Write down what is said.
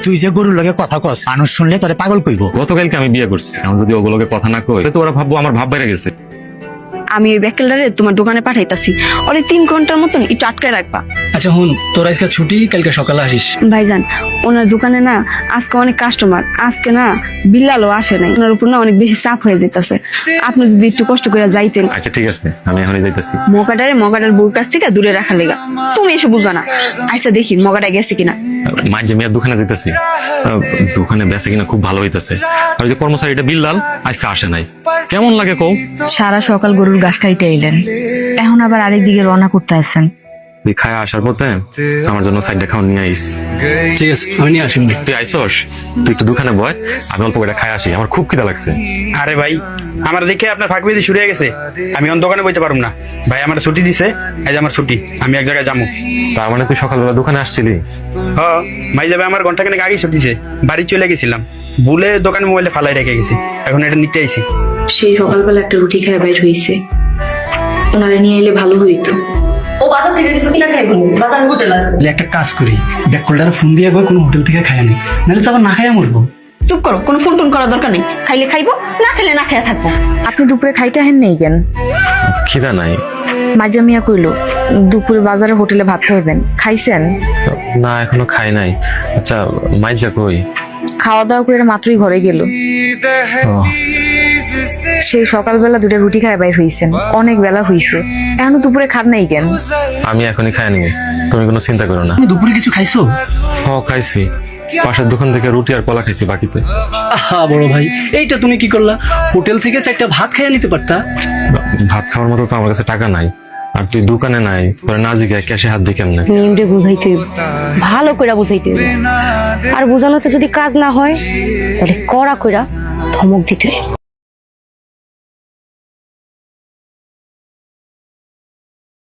তুই যে গরুর লগে কথা কস মানুষ শুনলে তোরে পাগল কইব। গতকালকে আমি বিয়ে করছি, এখন যদি ওগুলোকে কথা না কই তো ওরা ভাববো আমার ভাব বাইরে গেছে। আমি ওই ব্যাকেলটারে তোমার দোকানে পাঠাইতাছি, ওরে 3 ঘন্টার মতন একটু আটকায় রাখবা। আচ্ছা হুন, তোর আজকে ছুটি, কালকে সকালে আসিস। ভাইজান, ওনার দোকানে না আজকে অনেক কাস্টমার, আজকে না বিল্লালও আসে নাই, ওনার উপর না অনেক বেশি চাপ হয়ে যেতেছে। আপনি যদি একটু কষ্ট করে যাইতেন। আচ্ছা ঠিক আছে, আমি এখনই যাইতেছি। মগাটার বউর কাছ থেকে দূরে রাখার লেগা তুমি এসে বুঝবা না। আচ্ছা দেখি মগাটা গেছে কিনা। মাঝে মেয়ের দোকানে যেতেছি, দোকানে বেচে কিনা খুব ভালো হইতেছে। আর ওই যে কর্মচারীটা বিল্লাল আজকে আসে নাই, কেমন লাগে কও? সারা সকাল গরুর ঘাস খাইতে এলেন, এখন আবার আরেক দিকে রওনা করতে আসছেন। তুই খায় আসার পথে আমার জন্য সাইডটা খাওয়া নিয়ে আইস। ঠিক আছে, আমি নিয়ে আসুন। তুই আইসস, তুই একটু দোকানে বয়, আমি অল্প করে খাই আসি, আমার খুব খিদা লাগছে। আরে ভাই, আমার দেখে আপনার ফাঁক বেঁধে শুরু হয়ে গেছে। আমি অন দোকানে বইতে পারবো না ভাই, আমার ছুটি দিছে। এই যে আমার ছুটি, আমি এক জায়গায় যাবো। তার মানে তুই সকালবেলা দোকানে আসছিলি? হ ভাই, যাবে আমার ঘন্টাখানেক আগেই ছুটি দিছে। বাড়ি চলে গেছিলাম, ভুলে দোকানে মোবাইলে ফালাই রেখে গেছি, এখন এটা নিতে আইছি। সেই সকালবেলা একটা রুটি খায় বাইর হইছে, ওনারে নিয়ে এলে ভালো হইতো। ও বাজার থেকে কিছু কিনা খাই দিন, বাজার হোটেল আছে। তাহলে একটা কাজ করি, ব্যাককলটার ফোন দিয়ে কই কোনো হোটেল থেকে খাই আনি, নাহলে তো আবার না খাইয়া মরবো। চুপ করো, কোনো ফোন টোন করার দরকার নেই। খাইলে খাইবো, না খাইলে না খাইয়া থাকবো। আপনি দুপুরে খাইতে আহেন নেই কেন? খিদা নাই। মাজা মিয়া কইলো দুপুরে বাজারে হোটেলে ভাত খাইবেন, খাইছেন? না এখনো খাই নাই। আচ্ছা মাইজা কই? খাওয়া দাওয়া করে মাত্রই ঘরে গেল। ও, সেই সকালবেলা 2টা রুটি খায় বাইর হইছেন, অনেক বেলা হইছে, এখনো দুপুরে খান নাই কেন? আমি এখনই খাই নিবি, তুমি কোনো চিন্তা করো না। তুমি দুপুরে কিছু খাইছো? খাইছি, পাশের দোকান থেকে রুটি আর কলা খাইছি বাকিতে। আহা বড় ভাই, এইটা তুমি কি করলা? হোটেল থেকে 4টা ভাত খাইয়া নিতে পারতা। ভাত খাওয়ার মতো তো আমার কাছে টাকা নাই, আর তুই দোকানে নাই, তোরা না জিগায় ক্যাশে হাত দিয়ে কেমনে? নিয়মটা বুঝাইতে হইব, ভালো কইরা বুঝাইতে হইব। আর বোঝানোতে যদি কাজ না হয় তাহলে কড়া কইরা ধমক দিতে হইব।